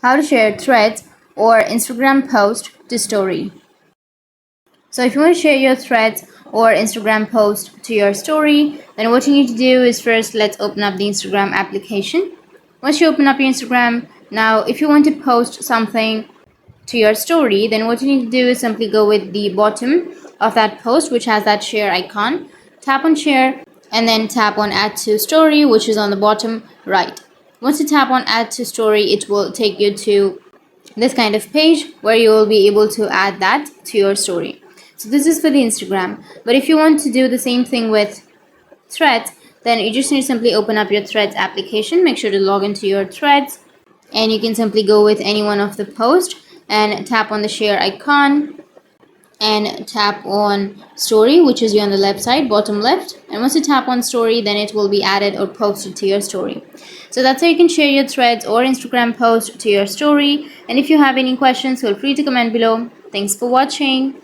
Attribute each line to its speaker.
Speaker 1: How to share threads or Instagram post to story. So if you want to share your threads or Instagram post to your story, then what you need to do is first let's open up the Instagram application. Once you open up your Instagram, now if you want to post something to your story, then what you need to do is simply go with the bottom of that post, which has that share icon. Tap on share and then tap on add to story, which is on the bottom right. Once you tap on add to story, it will take you to this kind of page where you will be able to add that to your story. So this is for the Instagram. But if you want to do the same thing with threads, then you just need to simply open up your threads application. Make sure to log into your threads, and you can simply go with any one of the posts and tap on the share icon and tap on story, which is on the left side, bottom left. And once you tap on story, then it will be added or posted to your story. So that's how you can share your threads or Instagram post to your story. And if you have any questions, feel free to comment below. Thanks for watching.